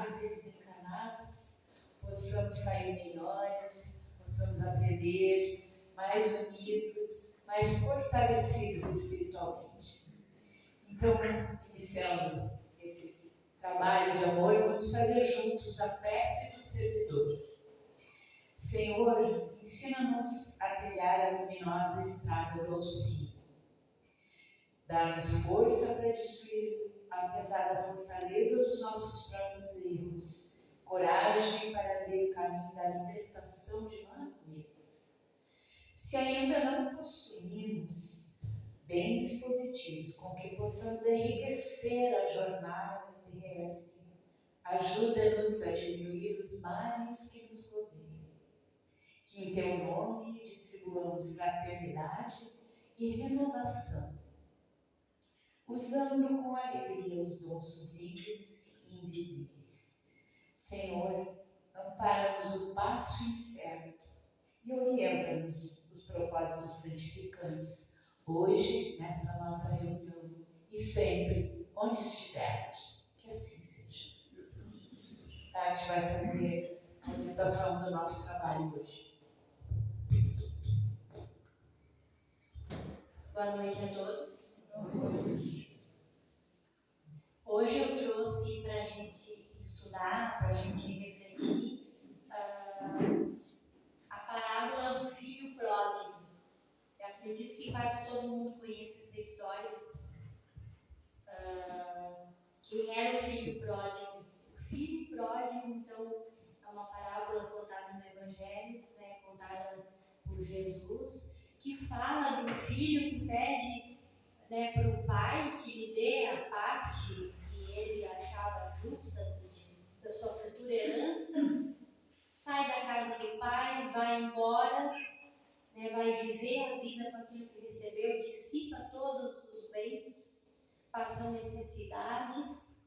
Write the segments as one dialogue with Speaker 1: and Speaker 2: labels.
Speaker 1: encarnados e desencarnados, possamos sair melhores, possamos aprender mais unidos, mais fortalecidos espiritualmente. Então, iniciando esse trabalho de amor, vamos fazer juntos a prece do servidor. Senhor, ensina-nos a trilhar a luminosa estrada do auxílio. Dá-nos força para destruir, apesar da fortaleza dos nossos próprios erros, coragem para abrir o caminho da libertação de nós mesmos. Se ainda não possuímos bens positivos com que possamos enriquecer a jornada terrestre, ajuda-nos a diminuir os males que nos rodeiam. Que em teu nome distribuamos fraternidade e renovação, usando com alegria os dons sublimes e invisíveis. Senhor, ampara-nos o passo incerto e orienta-nos os propósitos santificantes, hoje, nessa nossa reunião, e sempre, onde estivermos. Que assim seja. Tati vai fazer a orientação do nosso trabalho hoje.
Speaker 2: Boa noite a todos. Hoje eu trouxe para a gente estudar, para a gente refletir a parábola do filho pródigo. Eu acredito que quase todo mundo conhece essa história. Quem era o filho pródigo? O filho pródigo, então, é uma parábola contada no Evangelho, né, contada por Jesus, que fala de um filho que pede, né, para o pai que lhe dê a parte que ele achava justa da sua futura herança, sai da casa do pai, vai embora, né, vai viver a vida com aquilo que recebeu, dissipa todos os bens, passa necessidades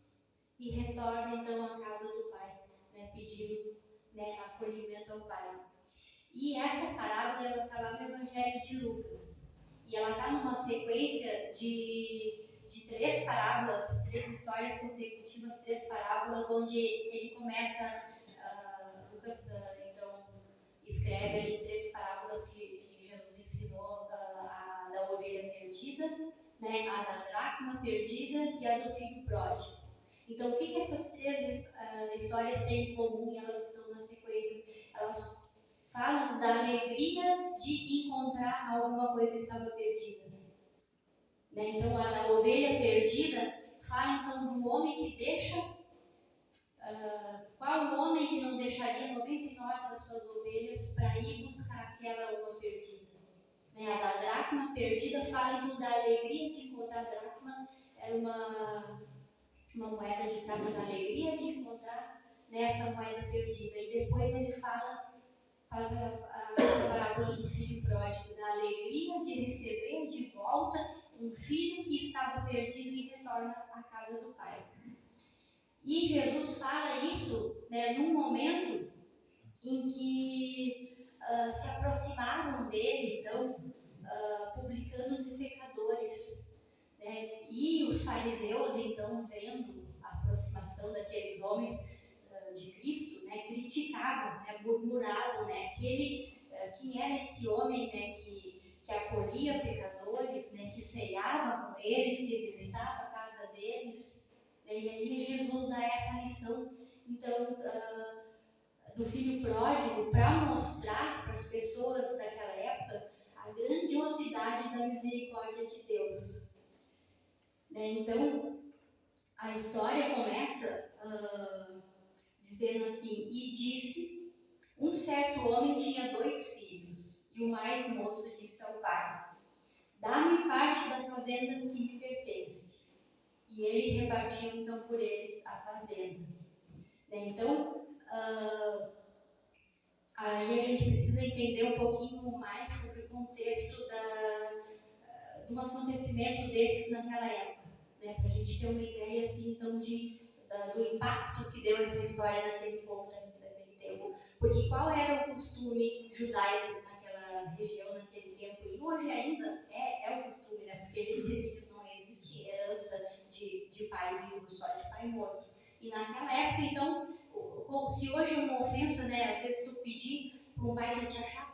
Speaker 2: e retorna então à casa do pai, né, pedindo, né, acolhimento ao pai. E essa parábola está lá no Evangelho de Lucas. E ela está numa sequência de 3 parábolas, 3 histórias consecutivas, 3 parábolas, onde ele começa, Lucas, então, escreve ali 3 parábolas que Jesus ensinou, a da ovelha perdida, né, a da dracma perdida e a do filho pródigo. Então, o que essas 3 histórias têm em comum e elas estão nas sequências? Elas falam da alegria de encontrar alguma coisa que estava perdida. Né? Então, a da ovelha perdida fala então do homem que deixa. Qual homem que não deixaria 99 das suas ovelhas para ir buscar aquela uma perdida? Né? A da dracma perdida fala então da alegria de encontrar a dracma. Era uma moeda de prata, da alegria de encontrar, né, essa moeda perdida. E depois ele faz a parábola do filho pródigo, da alegria de receber de volta um filho que estava perdido e retorna à casa do pai. E Jesus fala isso, né, num momento em que se aproximavam dele, então, publicanos e pecadores. Né? E os fariseus, então, vendo a aproximação daqueles homens de Cristo, né, criticavam, né, murmuravam, né, quem era esse homem, né, que acolhia pecadores, né, que ceava com eles, que visitava a casa deles. Né, e aí Jesus dá essa lição, então, do filho pródigo, para mostrar para as pessoas daquela época a grandiosidade da misericórdia de Deus. Né, então, a história começa dizendo assim: e disse, um certo homem tinha 2 filhos, e o mais moço disse ao pai: dá-me parte da fazenda que me pertence. E ele repartiu então por eles a fazenda. Né? Então, aí a gente precisa entender um pouquinho mais sobre o contexto de um acontecimento desses naquela época, né? Para a gente ter uma ideia assim, então, do impacto que deu essa história naquele povo daquele tempo. Porque qual era o costume judaico naquela região, naquele tempo? E hoje ainda é o costume, né? Porque a gente sempre diz que não existe herança de pai vivo, só de pai morto. E naquela época, então, se hoje é uma ofensa, né, às vezes tu pedir para um pai não te achar,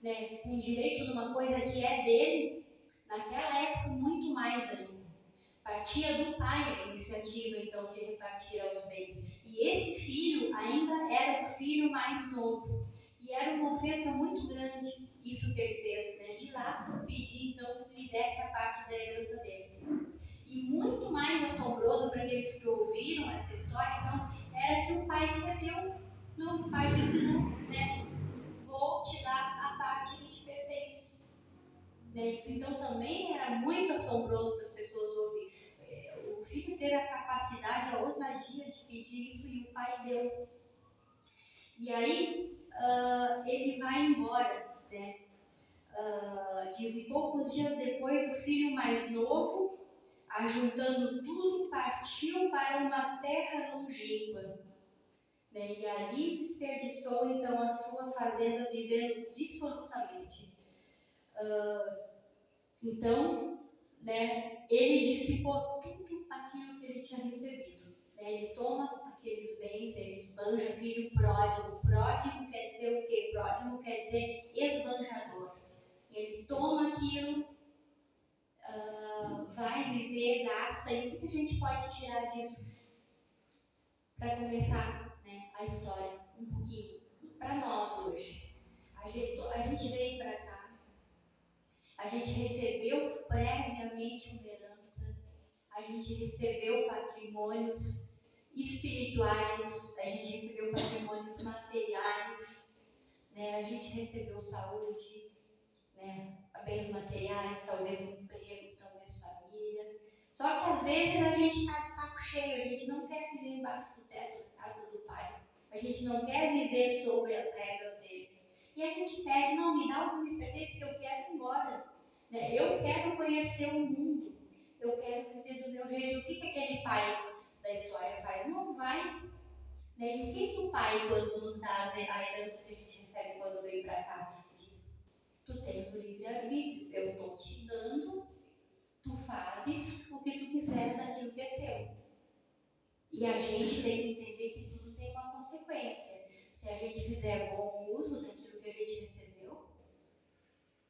Speaker 2: né, com direito numa coisa que é dele, naquela época muito mais ainda. Partia do pai a iniciativa, então, de repartir os bens. E esse filho ainda era o filho mais novo. E era uma ofensa muito grande isso que ele fez, né, de ir lá pedir, então, que lhe desse a parte da herança dele. E muito mais assombroso para aqueles que ouviram essa história, então, era que o pai cedeu. Não, o pai disse, não, né, vou te dar a parte que te pertence. Né? Isso, então, também era muito assombroso para as pessoas ouvirem. O filho teve a capacidade, a ousadia de pedir isso e o pai deu. E aí, ele vai embora, né? Dizem, poucos dias depois, o filho mais novo, ajuntando tudo, partiu para uma terra longínqua. Né? E ali desperdiçou, então, a sua fazenda, vivendo dissolutamente. Então, né, ele dissipou tudo aquilo que ele tinha recebido. Né? Ele toma aqueles bens, ele esbanja, filho pródigo. Pródigo quer dizer o quê? Pródigo quer dizer esbanjador. Ele toma aquilo, vai viver, gasta. E o que a gente pode tirar disso? Para começar, né, a história um pouquinho. Para nós hoje. A gente veio para cá. A gente recebeu previamente uma herança. A gente recebeu patrimônios espirituais. A gente recebeu patrimônios materiais. Né? A gente recebeu saúde, né? Bens materiais, talvez emprego, talvez família. Só que às vezes a gente está de saco cheio, a gente não quer viver embaixo do teto da casa do Pai. A gente não quer viver sobre as regras dele. E a gente pede, não, me dá o que me pertence, que eu quero ir embora. Né? Eu quero conhecer o mundo. Eu quero viver do meu jeito. E o que aquele pai da história faz? Não vai. Né? E o que o pai, quando nos dá a herança que a gente recebe quando vem para cá, diz? Tu tens o livre-arbítrio, eu estou te dando, tu fazes o que tu quiser daquilo que é teu. E a gente tem que entender que tudo tem uma consequência. Se a gente fizer bom uso daquilo que a gente recebeu,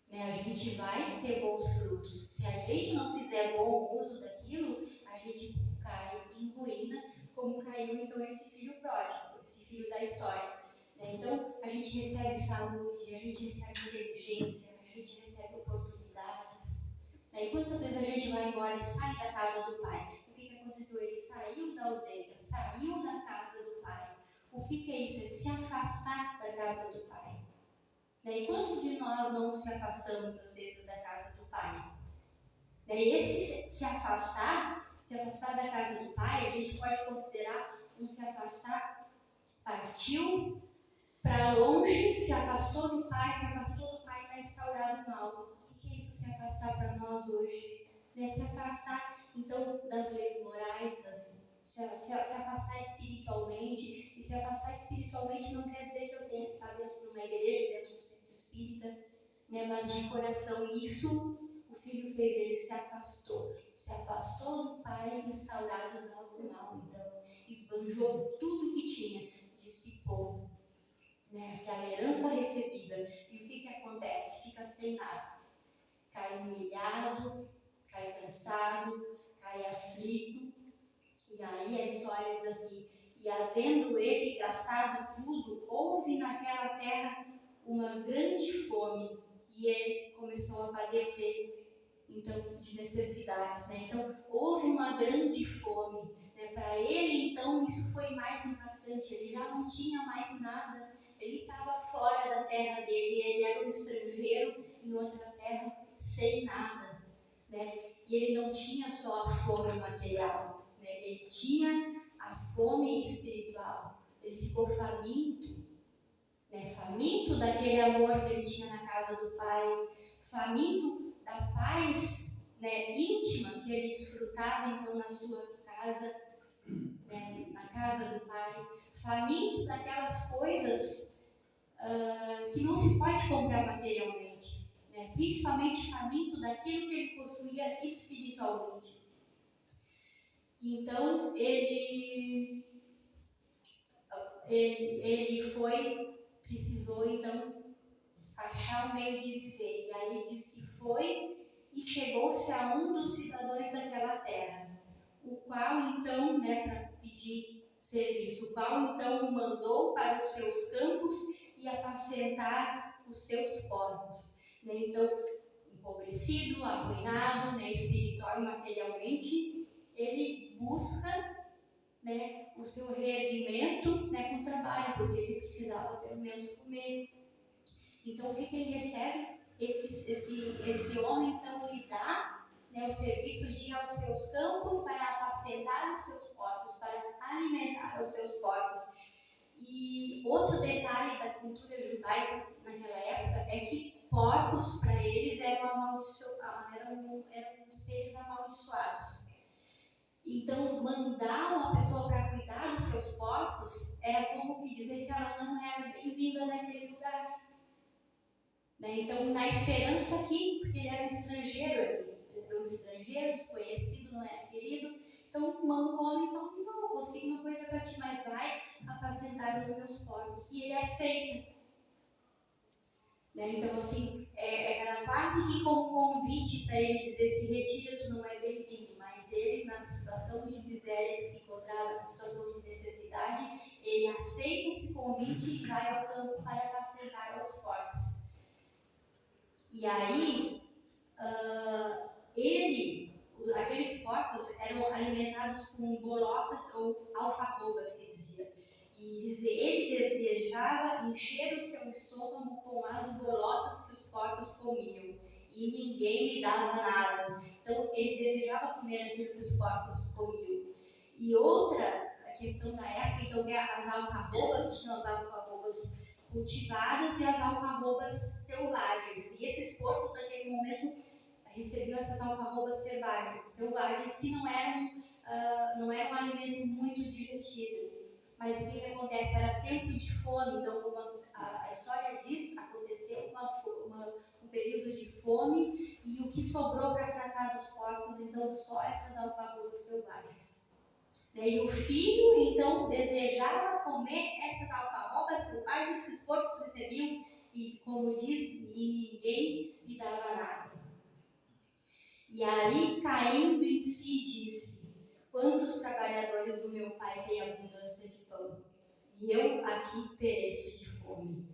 Speaker 2: né, a gente vai ter bons frutos. Se a gente não fizer bom uso daquilo, a gente cai em ruína, como caiu então esse filho pródigo, esse filho da história. Né? Então, a gente recebe saúde, a gente recebe inteligência, a gente recebe oportunidades. Né? E quantas vezes a gente vai embora e sai da casa do pai? O que aconteceu? Ele saiu da aldeia, saiu da casa do pai. O que é isso? É se afastar da casa do pai. E quantos de nós não se afastamos, às vezes, da casa do Pai? E esse se afastar da casa do Pai, a gente pode considerar um se afastar, partiu para longe, se afastou do Pai, está instaurado no mal. O que é isso, se afastar para nós hoje? Se afastar, então, das leis morais, se afastar espiritualmente. E se afastar espiritualmente não quer dizer que eu tenho que estar dentro de uma igreja, dentro do centro espírita, né? Mas de coração. Isso o filho fez, ele se afastou do pai instaurado do mal. Então, esbanjou tudo que tinha, dissipou, né? Aquela herança recebida. E o que acontece? Fica sem nada. Cai humilhado, cai cansado, cai aflito. E aí a história diz assim: e havendo ele gastado tudo, houve naquela terra uma grande fome, e ele começou a padecer, então, de necessidades, né? Então, houve uma grande fome, né? Para ele, então, isso foi mais impactante. Ele já não tinha mais nada, ele estava fora da terra dele, ele era um estrangeiro em outra terra, sem nada, né? E ele não tinha só a fome material, né? Ele tinha a fome espiritual. Ele ficou faminto, né? Faminto daquele amor que ele tinha na casa do Pai, faminto da paz, né, íntima que ele desfrutava então na sua casa, né, na casa do Pai, faminto daquelas coisas que não se pode comprar materialmente. Principalmente faminto daquilo que ele possuía espiritualmente. Então, ele ele precisou então achar um meio de viver. E aí diz que foi e chegou-se a um dos cidadãos daquela terra, o qual então, para pedir serviço, o qual então o mandou para os seus campos e apacentar os seus porcos. Então, empobrecido, arruinado, espiritual e materialmente, ele busca o seu reerguimento com o trabalho, porque ele precisava pelo menos comer. Então, o que ele recebe? Esse homem, então, lhe dá o serviço de ir aos seus campos para apacentar os seus porcos, para alimentar os seus porcos. E outro detalhe da cultura judaica naquela época é que porcos, para eles, eram seres amaldiçoados. Então, mandar uma pessoa para cuidar dos seus porcos era como que dizer que ela não era bem-vinda naquele lugar. Então, na esperança que, porque ele era um estrangeiro, desconhecido, não era querido, então manda o homem, então eu vou conseguir uma coisa para ti, mas vai apacentar os meus porcos. E ele aceita. Então, assim, era quase que como um convite para ele dizer: se retira, tu não é bem-vindo. Mas ele, na situação de miséria que se encontrava, na situação de necessidade, ele aceita esse convite e vai ao campo para apacentar os porcos. E aí, aqueles porcos eram alimentados com bolotas ou alfarrobas, que dizia. E ele desejava encher o seu estômago com as bolotas que os porcos comiam. E ninguém lhe dava nada. Então, ele desejava comer aquilo que os porcos comiam. E outra questão da época, então, as alfarrobas, tinham as alfarrobas cultivadas e as alfarrobas selvagens. E esses porcos, naquele momento, recebiam essas alfarrobas selvagens que não eram um alimento muito digestivo. Mas o que acontece? Era tempo de fome. Então, como a história diz, aconteceu um período de fome e o que sobrou para tratar dos porcos, então, só essas alfarrobas selvagens. E o filho, então, desejava comer essas alfarrobas selvagens que os porcos recebiam e, como diz, ninguém lhe dava nada. E aí, caindo em si, disse: quantos trabalhadores do meu pai têm abundância de pão, e eu aqui pereço de fome.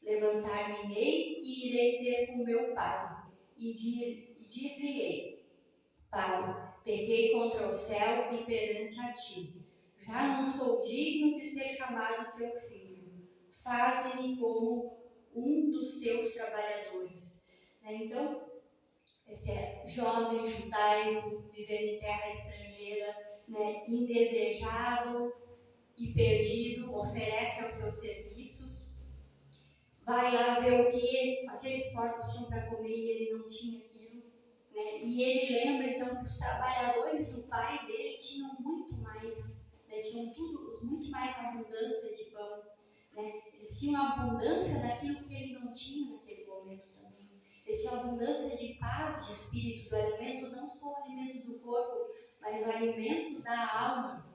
Speaker 2: Levantar-me-ei e irei ter com meu pai, e dir-lhe-ei: Pai, pequei contra o céu e perante a ti. Já não sou digno de ser chamado teu filho. Faze-me como um dos teus trabalhadores. Então, esse jovem judaico, vivendo em terra estrangeira, indesejado e perdido, oferece aos seus serviços, vai lá ver o que aqueles porcos tinham para comer e ele não tinha aquilo. E ele lembra então que os trabalhadores do pai dele tinham muito mais, tinham muito mais abundância de pão. Eles tinham abundância daquilo que ele não tinha naquele momento também. Eles tinham abundância de paz, de espírito, do alimento, não só o alimento do corpo, mas o alimento da alma.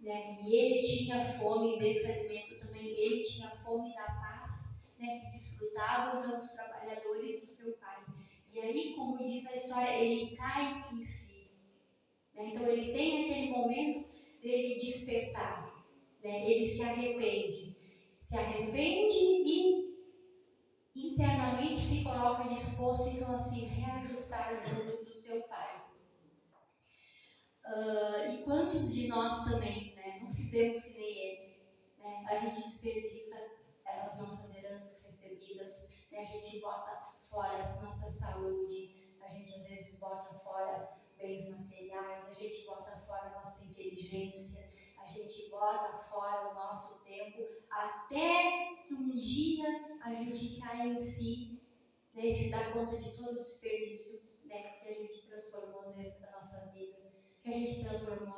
Speaker 2: E ele tinha fome desse alimento também, ele tinha fome da paz, que desfrutavam então os trabalhadores do seu pai. E aí, como diz a história, ele cai em si. Então, ele tem aquele momento dele despertar. Ele se arrepende e internamente se coloca disposto, então, a se reajustar junto do seu pai. E quantos de nós também não fizemos que nem ele? A gente desperdiça as nossas heranças recebidas, a gente bota fora a nossa saúde, a gente às vezes bota fora bens materiais, a gente bota fora a nossa inteligência, a gente bota fora o nosso tempo, até que um dia a gente cai em si, e se dá conta de todo o desperdício que a gente transformou às vezes na nossa vida, que a gente transformou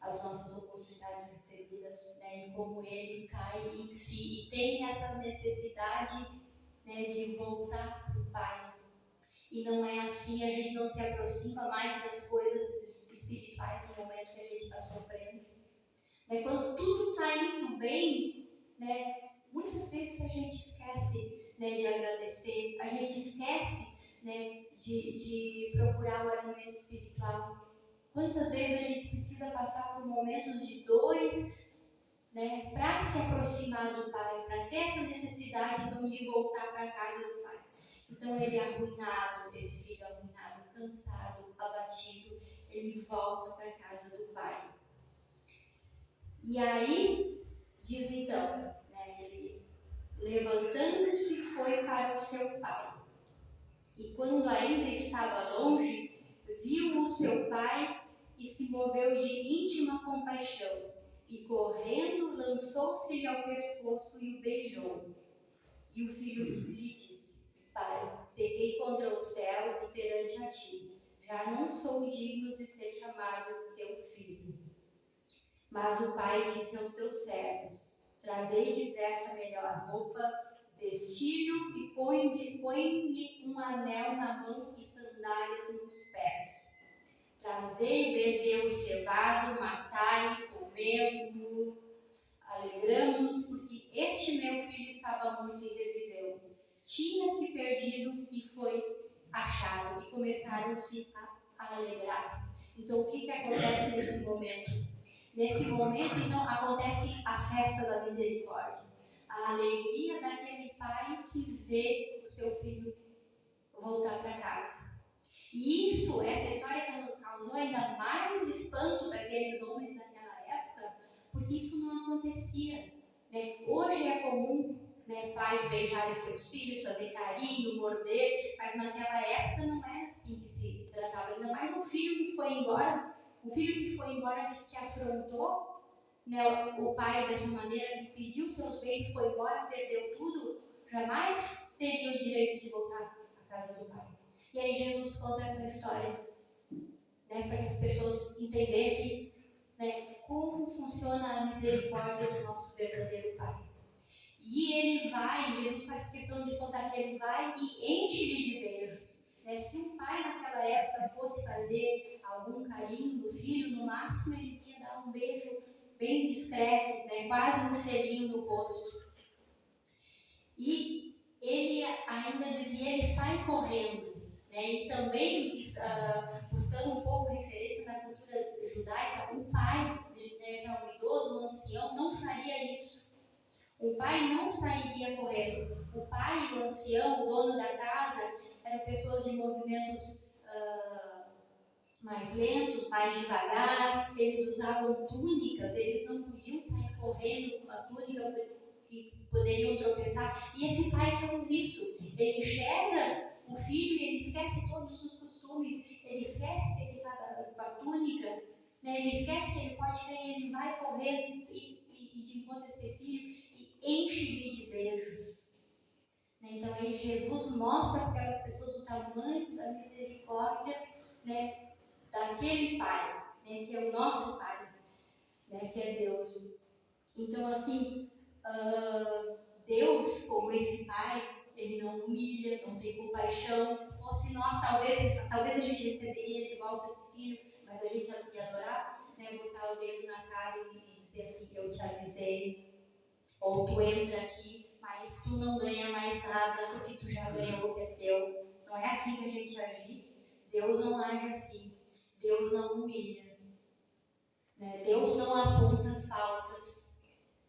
Speaker 2: as nossas oportunidades recebidas, e como ele cai em si e tem essa necessidade de voltar para o Pai. E não é assim, a gente não se aproxima mais das coisas espirituais no momento que a gente está sofrendo. Quando tudo está indo o bem, né, muitas vezes a gente esquece, né, de agradecer, a gente esquece, né, de procurar o alimento espiritual. Quantas vezes a gente precisa passar por momentos de dores, né, para se aproximar do Pai, para ter essa necessidade então, de voltar para a casa do Pai. Então ele é arruinado, esse filho é arruinado, cansado, abatido, ele volta para a casa do Pai. E aí, diz então, né, ele levantando-se foi para o seu pai. E quando ainda estava longe, viu o seu pai e se moveu de íntima compaixão. E correndo, lançou-se-lhe ao pescoço e o beijou. E o filho lhe disse: Pai, pequei contra o céu e perante a ti. Já não sou digno de ser chamado teu filho. Mas o pai disse aos seus servos: Trazei depressa a melhor roupa, vestiu e põe-lhe um anel na mão e sandálias nos pés. Trazei bezerro cevado, matai, comemos, alegramos-nos, porque este meu filho estava muito e reviveu. Tinha se perdido e foi achado, e começaram-se a alegrar. Então, o que acontece nesse momento? Nesse momento, então, acontece a festa da misericórdia. A alegria daquele pai que vê o seu filho voltar para casa. E isso, essa história causou ainda mais espanto para aqueles homens naquela época, porque isso não acontecia. Né? Hoje é comum, né, pais beijarem seus filhos, fazer carinho, morder, mas naquela época não era assim que se tratava. Ainda mais um filho que foi embora, que afrontou, né, o pai dessa maneira, que pediu seus bens, foi embora, perdeu tudo, jamais teria o direito de voltar à casa do pai. E aí Jesus conta essa história, né, para que as pessoas entendessem, né, como funciona a misericórdia do nosso verdadeiro Pai. E ele vai, Jesus faz questão de contar que ele vai e enche-lhe de beijos. Né? Se um pai naquela época fosse fazer algum carinho do filho, no máximo ele ia dar um beijo bem discreto, né, quase um selinho no rosto. E ele ainda dizia, ele sai correndo. Né? E também, buscando um pouco referência na cultura judaica, o pai, né, já um idoso, um ancião, não faria isso. O pai não sairia correndo. O pai, o ancião, o dono da casa, eram pessoas de movimentos mais lentos, mais devagar. Eles usavam túnicas, eles não podiam sair correndo com a túnica que poderiam tropeçar. E esse pai faz isso. Ele enxerga o filho e ele esquece todos os costumes. Ele esquece que ele está com a túnica. Né? Ele esquece que ele pode cair. Ele vai correndo e de encontro a esse filho e enche-lhe de beijos. Né? Então aí Jesus mostra para aquelas pessoas o tamanho da misericórdia, né, daquele Pai, né, que é o nosso Pai, né, que é Deus. Então assim, Deus, como esse Pai, ele não humilha, não tem compaixão. Fosse nós, talvez a gente receberia de volta esse filho, mas a gente ia adorar, né, botar o dedo na cara e dizer assim: eu te avisei, ou tu entra aqui, mas tu não ganha mais nada porque tu já ganhou o que é teu. Não é assim que a gente age. Deus não age assim. Deus não humilha. Né? Deus não aponta as faltas.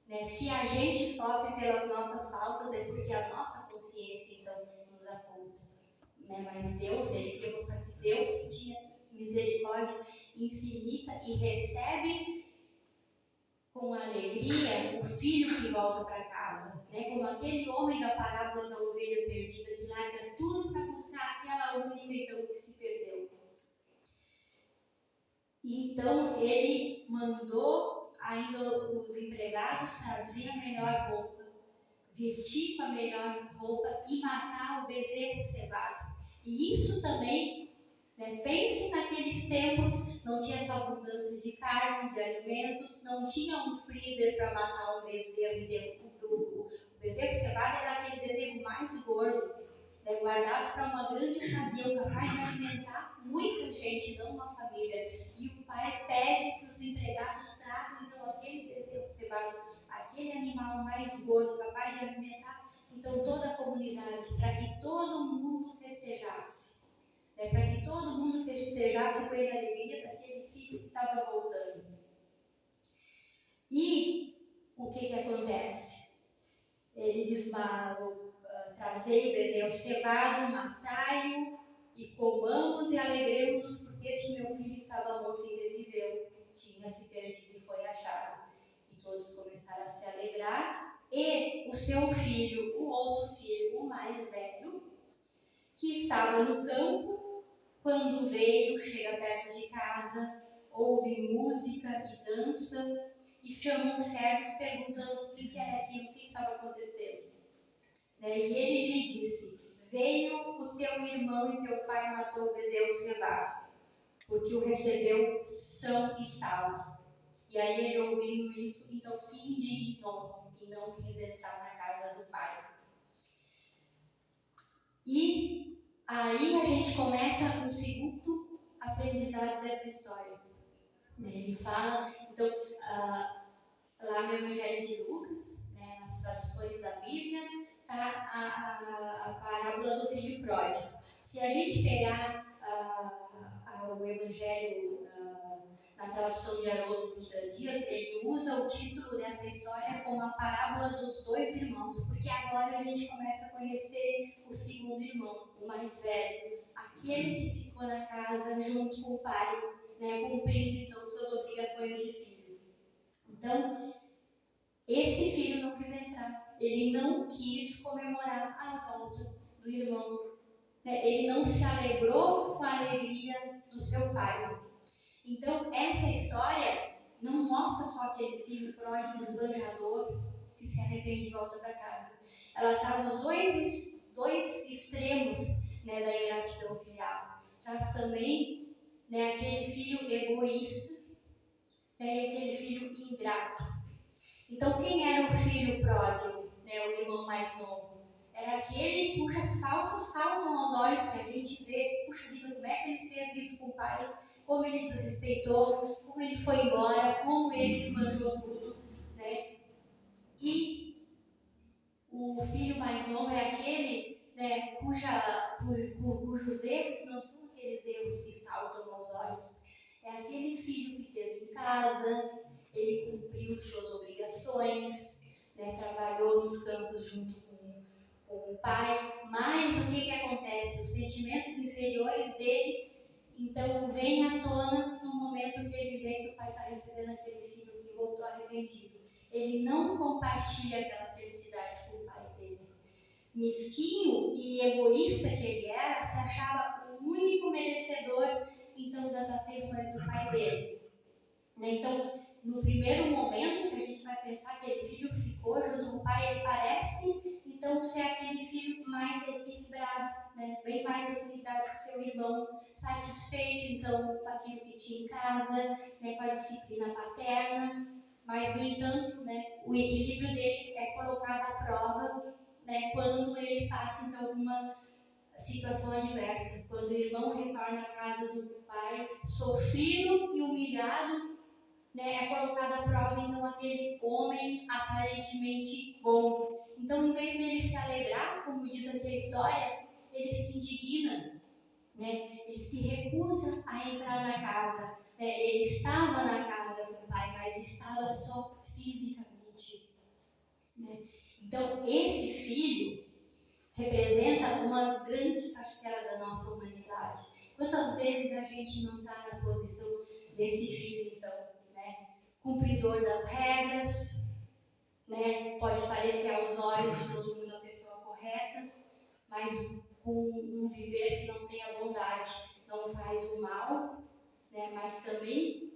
Speaker 2: Né? Se a gente sofre pelas nossas faltas, é porque a nossa consciência então nos aponta. Né? Mas Deus, ele queria mostrar que Deus tinha misericórdia infinita e recebe com alegria o filho que volta para casa, né? Como aquele homem da parábola da ovelha perdida que larga tudo para buscar aquela única então que se perdeu. Então ele mandou ainda os empregados trazer a melhor roupa, vestir com a melhor roupa e matar o bezerro cevado. E isso também, né, pense naqueles tempos, não tinha essa abundância de carne, de alimentos, não tinha um freezer para matar um bezerro. O bezerro cevado era aquele bezerro mais gordo, né, guardado para uma grande ocasião, capaz de alimentar muita gente, não uma família. E o pai pede que os empregados tragam então aquele bezerro cevado levado aquele animal mais gordo, capaz de alimentar, então toda a comunidade, para que todo mundo festejasse. Para que todo mundo festejasse com a alegria daquele filho que estava voltando. E o que acontece? Ele diz, trazei o bezerro cevado, matai-o e comamos e alegremos-nos, porque este meu filho estava morto e reviveu, tinha se perdido e foi achado. E todos começaram a se alegrar, e o seu filho, o outro filho, o mais velho, que estava no campo, quando veio, chega perto de casa, ouve música e dança, e chama os servos perguntando o que era aquilo, o que estava acontecendo. E ele lhe disse, veio o teu irmão e teu pai matou o bezerro cevado, porque o recebeu são e salvo. E aí ele, ouvindo isso, então se indignou e não quis entrar na casa do pai. E aí a gente começa um segundo aprendizado dessa história. Ele fala, então, lá no Evangelho de Lucas, nas traduções da Bíblia, está a parábola do filho pródigo. Se a gente pegar o Evangelho na tradução de Haroldo Dutra Dias, ele usa o título dessa história como a parábola dos dois irmãos, porque agora a gente começa a conhecer o segundo irmão, o mais velho, aquele que ficou na casa junto com o pai, cumprindo então suas obrigações de filho. Então, esse filho não quis entrar, ele não quis comemorar a volta do irmão, ele não se alegrou com a alegria do seu pai. Então, essa história não mostra só aquele filho pródigo, esbanjador, que se arrepende e volta para casa. Ela traz os dois extremos da ingratidão filial. Traz também aquele filho egoísta e aquele filho ingrato. Então, quem era o filho pródigo, o irmão mais novo? Era aquele cujas faltas saltam aos olhos, que a gente vê, puxa vida, como é que ele fez isso com o pai? Como ele desrespeitou, como ele foi embora, como ele esbanjou tudo, E o filho mais novo é aquele cujos erros não são aqueles erros que saltam aos olhos. É aquele filho que teve em casa, ele cumpriu suas obrigações, trabalhou nos campos junto com o pai, mas o que acontece? Os sentimentos inferiores dele então vem à tona no momento que ele vê que o pai está recebendo aquele filho que voltou arrependido. Ele não compartilha aquela felicidade com o pai dele. Mesquinho e egoísta que ele era, se achava o único merecedor então das atenções do pai dele. Então, no primeiro momento, se a gente vai pensar que aquele filho ficou junto com o pai, ele parece então ser aquele filho mais equilibrado, bem mais equilibrado que seu irmão, satisfeito então com aquilo que tinha em casa, com a disciplina paterna, mas no entanto, o equilíbrio dele é colocado à prova, quando ele passa então uma situação adversa, quando o irmão retorna à casa do pai, sofrido e humilhado, é colocado à prova então aquele homem aparentemente bom. Então, em vez de ele se alegrar, como diz aqui a história, ele se indigna, ele se recusa a entrar na casa. Ele estava na casa com o pai, mas estava só fisicamente. Então, esse filho representa uma grande parcela da nossa humanidade. Quantas vezes a gente não está na posição desse filho, então, cumpridor das regras, pode parecer aos olhos de todo mundo a pessoa correta, mas com um viver que não tem a bondade, não faz o mal, mas também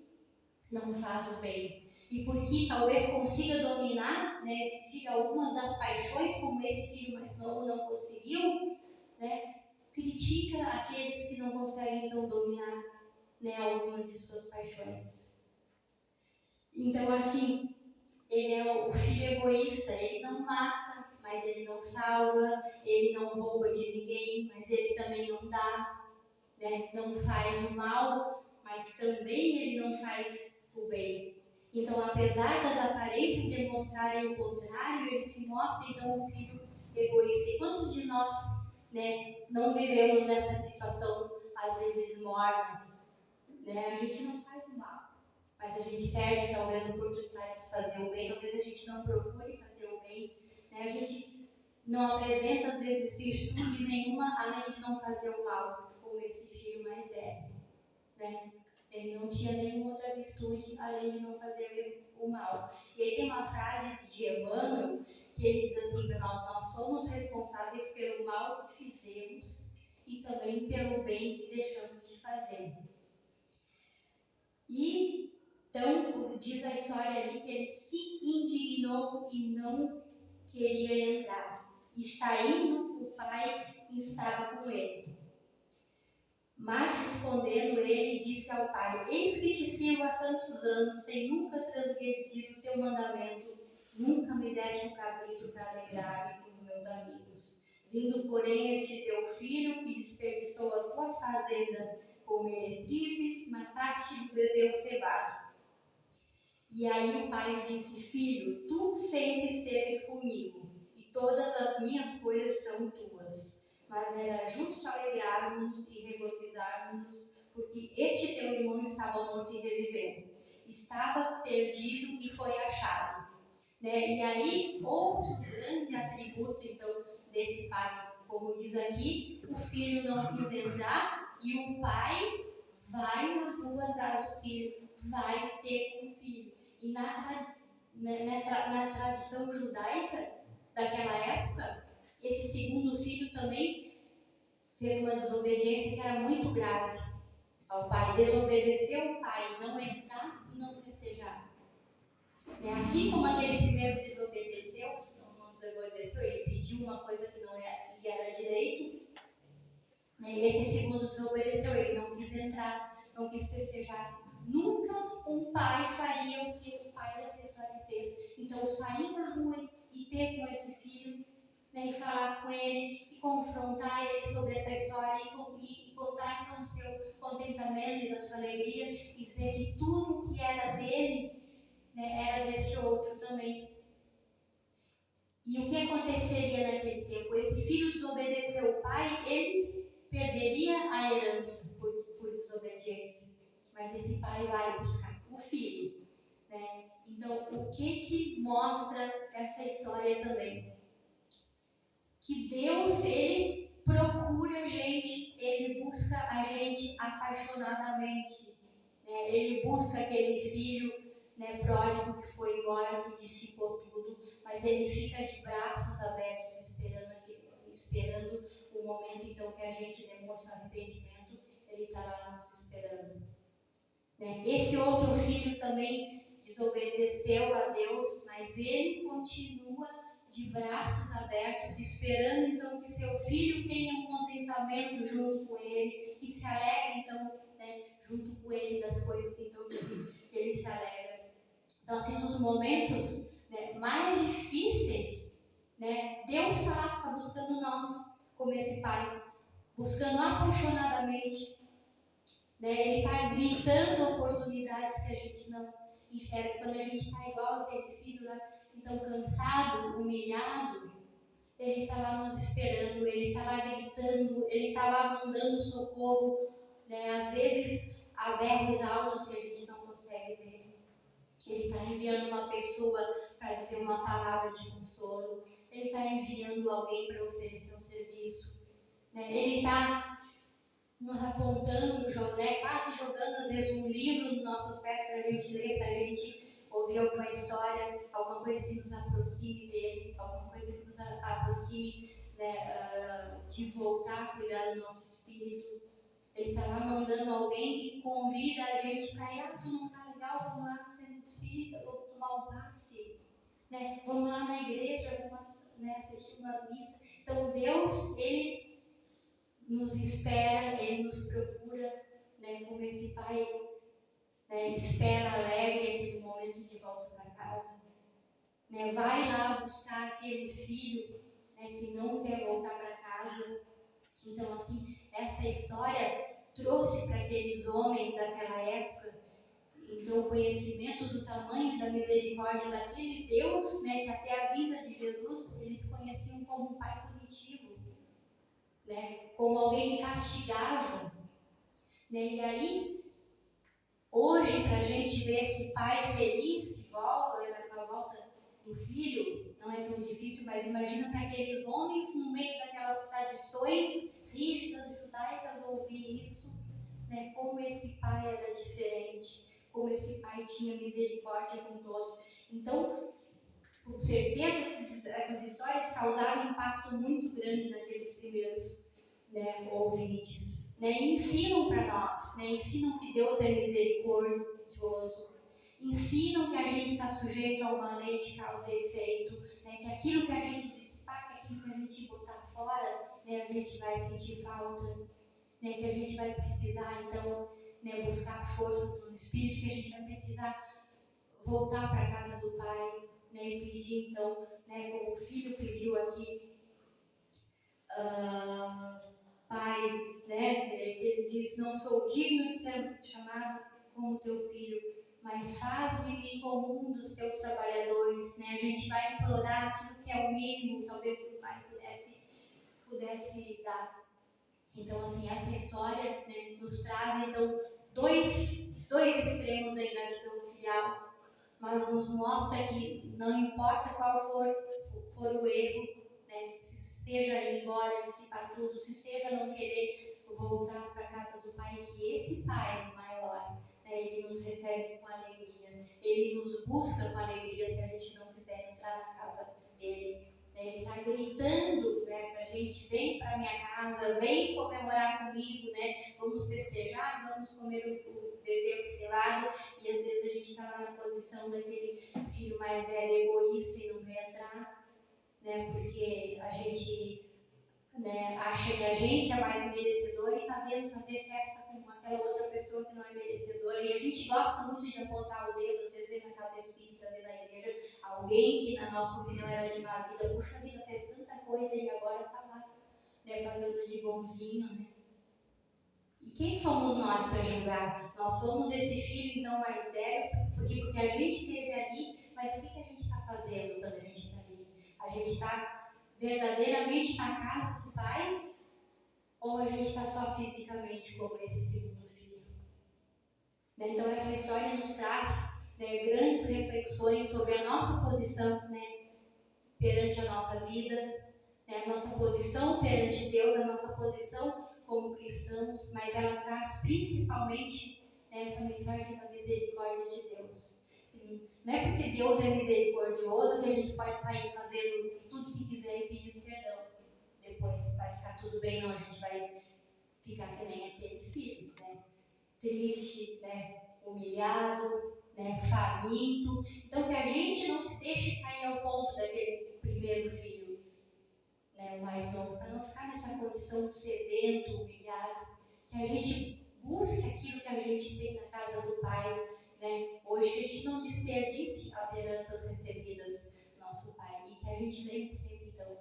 Speaker 2: não faz o bem. E porque talvez consiga dominar esse filho algumas das paixões, como esse filho mais novo não conseguiu, critica aqueles que não conseguem então dominar algumas de suas paixões. Então, assim, ele é o filho egoísta, ele não mata, mas ele não salva, ele não rouba de ninguém, mas ele também não dá, não faz o mal, mas também ele não faz o bem. Então, apesar das aparências demonstrarem o contrário, ele se mostra, então, um filho egoísta. E quantos de nós, né, não vivemos nessa situação, às vezes morna? Né? A gente não faz o mal, mas a gente perde, talvez, a oportunidade de fazer o bem. Talvez a gente não procure fazer o bem. Né? A gente não apresenta, às vezes, virtude nenhuma, além de não fazer o mal, como esse filho mais velho. Né? Ele não tinha nenhuma outra virtude além de não fazer o mal. E aí tem uma frase de Emmanuel que ele diz assim para nós somos responsáveis pelo mal que fizemos e também pelo bem que deixamos de fazer. E então diz a história ali que ele se indignou e não queria entrar. E saindo, o pai estava com ele. Mas respondendo ele, disse ao pai: eis que te sirvo há tantos anos, sem nunca transgredir o teu mandamento, nunca me deste um cabrito para alegrar-me com os meus amigos. Vindo, porém, este teu filho, que desperdiçou a tua fazenda com meretrizes, mataste o bezerro cevado. E aí o pai disse: filho, tu sempre esteves comigo, e todas as minhas coisas são tuas. Mas era justo alegrarmos e regozijarmos, porque este teu irmão estava morto e reviveu. Estava perdido e foi achado. Né? E aí, outro grande atributo, então, desse pai, como diz aqui, o filho não quis entrar e o pai vai na rua atrás do filho, vai ter com o filho. E na tradição judaica daquela época, esse segundo filho também fez uma desobediência que era muito grave ao pai. Desobedeceu o pai, não entrar e não festejar. Assim como aquele primeiro desobedeceu, não desobedeceu, ele pediu uma coisa que não lhe era direito. Esse segundo desobedeceu, ele não quis entrar, não quis festejar. Nunca um pai faria o que o pai dessa história fez. Então, sair na rua e ter com esse filho, né, e falar com ele, e confrontar ele sobre essa história, e contar então o seu contentamento e da sua alegria, e dizer que tudo que era dele, né, era desse outro também. E o que aconteceria naquele tempo? Esse filho desobedeceu o pai, ele perderia a herança por desobediência. Mas esse pai vai buscar o filho. Né? Então, o que mostra essa história também? Que Deus, ele procura a gente, ele busca a gente apaixonadamente. Né? Ele busca aquele filho, né, pródigo que foi embora, que dissipou tudo, mas ele fica de braços abertos esperando o momento então que a gente demonstra arrependimento, ele está lá nos esperando. Né? Esse outro filho também desobedeceu a Deus, mas ele continua de braços abertos, esperando então que seu filho tenha um contentamento junto com ele, que se alegre então, né, junto com ele das coisas então que ele se alegra. Então, assim, nos momentos, né, mais difíceis, né, Deus está buscando nós, como esse pai, buscando apaixonadamente. Né, ele está gritando oportunidades que a gente não enxerga. Quando a gente está igual aquele filho lá, então cansado, humilhado, ele está lá nos esperando, ele está lá gritando, ele está lá mandando socorro, né, às vezes a berros altos que a gente não consegue ver. Ele está enviando uma pessoa para dizer uma palavra de consolo. Ele está enviando alguém para oferecer um serviço. Né? Ele está nos apontando, né? Quase jogando às vezes um livro nos nossos pés para a gente ler, para a gente ouvir alguma história, alguma coisa que nos aproxime dele, alguma coisa que nos aproxime, né, de voltar a cuidar do nosso espírito. Ele está lá mandando alguém que convida a gente para ir, tu não está legal, vamos lá no centro espírita, vamos tomar um passe, né? Vamos lá na igreja, vamos, né, assistir uma missa. Então Deus, ele nos espera, ele nos procura, né, como esse pai, né, espera alegre aquele momento de volta para casa. Né? Vai lá buscar aquele filho, né, que não quer voltar para casa. Então, assim, essa história trouxe para aqueles homens daquela época, então o conhecimento do tamanho da misericórdia daquele Deus, né, que até a vinda de Jesus eles conheciam como um pai punitivo, né, como alguém que castigava, né, e aí hoje para a gente ver esse pai feliz que volta, com a volta do filho, não é tão difícil, mas imagina para aqueles homens no meio daquelas tradições rígidas judaicas ouvir isso, né, como esse pai era diferente, como esse pai tinha misericórdia com todos. Então, com certeza, essas histórias causaram um impacto muito grande naqueles primeiros, né, ouvintes. Né, e ensinam para nós, né, ensinam que Deus é misericordioso, ensinam que a gente está sujeito a uma lei de causa e efeito, né, que aquilo que a gente dissipar, que aquilo que a gente botar fora, né, a gente vai sentir falta, né, que a gente vai precisar, então, né, buscar a força do Espírito, que a gente vai precisar voltar para a casa do Pai, né, e pedir, então, né, como o filho pediu aqui, Pai, né, ele diz, não sou digno de ser chamado como teu filho, mas faz-me como um dos teus trabalhadores, né, a gente vai implorar aquilo que é o mínimo, talvez que o Pai pudesse dar. Então, assim, essa história, né, nos traz, então, dois extremos da ingratidão filial, mas nos mostra que não importa qual for o erro, né, se seja ir embora, dissipar tudo, se seja não querer voltar para a casa do Pai, que esse Pai maior, né, ele nos recebe com alegria, ele nos busca com alegria se a gente não quiser entrar na casa dele. Ele está gritando, né, para a gente, vem para minha casa, vem comemorar comigo, né, vamos festejar, vamos comer o bezerro selado, e às vezes a gente está lá na posição daquele filho mais velho, egoísta e não quer entrar, né, porque a gente, né, acha que a gente é mais merecedor e está vendo fazer festa com aquela outra pessoa que não é merecedora, e a gente gosta muito de apontar o dedo, às vezes vem na casa espírita, vem na igreja, alguém que na nossa opinião era de má vida, puxa vida, fez tanta coisa e agora está lá, né, pagando de bonzinho, né? E quem somos nós para julgar? Nós somos esse filho então mais velho, porque a gente esteve ali, mas o que a gente está fazendo quando a gente está ali? A gente está verdadeiramente na casa do Pai? Ou a gente está só fisicamente como esse segundo filho? Né? Então essa história nos traz, né, grandes reflexões sobre a nossa posição, né, perante a nossa vida, né, a nossa posição perante Deus, a nossa posição como cristãos, mas ela traz principalmente, né, essa mensagem da misericórdia de Deus. Não é porque Deus é misericordioso que a gente pode sair fazendo tudo que quiser e pedindo perdão. Depois vai ficar tudo bem, não, a gente vai ficar que nem aquele filho, né? Triste, né? Humilhado, né? Faminto. Então que a gente não se deixe cair ao ponto daquele primeiro filho, né, o mais novo, para não ficar nessa condição de sedento, humilhado, que a gente busque aquilo que a gente tem na casa do Pai, né, hoje, que a gente não desperdice as heranças recebidas do nosso Pai, e que a gente lembre sempre, então,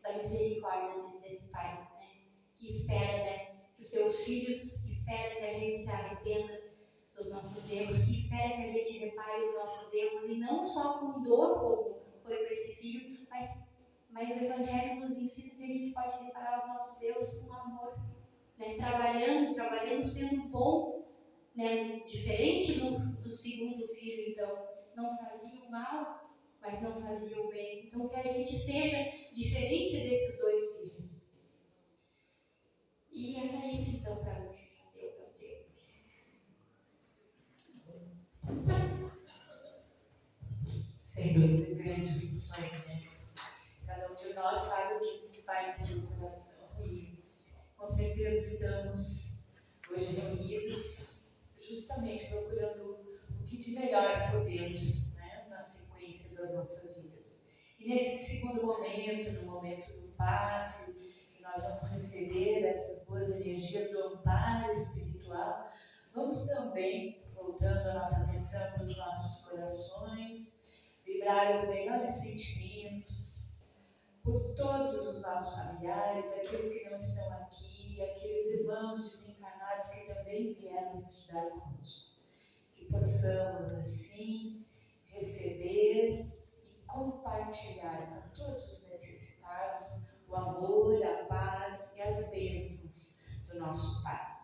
Speaker 2: da misericórdia desse Pai, né, que espera, né, que os teus filhos, que espera que a gente se arrependa dos nossos erros, que espera que a gente repare os nossos erros, e não só com dor, como foi com esse filho, mas o Evangelho nos ensina que a gente pode reparar os nossos erros com amor, né? Trabalhando sendo bom, né? Diferente do segundo filho, então, não fazia o mal, mas não fazia o bem. Então, que a gente seja diferente desses dois filhos. E era isso, então, para hoje. Já deu, meu Deus.
Speaker 1: Sem dúvida, grandes lições, né? Cada um de nós sabe o que vai em seu coração e com certeza estamos hoje reunidos justamente procurando o que de melhor podemos, né, na sequência das nossas vidas. E nesse segundo momento, no momento do passe, que nós vamos receber essas boas energias do amparo espiritual, vamos também, voltando a nossa atenção para os nossos corações, vibrar os melhores sentimentos por todos os nossos familiares, aqueles que não estão aqui, aqueles irmãos desencarnados que também vieram estudar conosco. Que possamos assim receber e compartilhar com todos os necessitados o amor, a paz e as bênçãos do nosso Pai.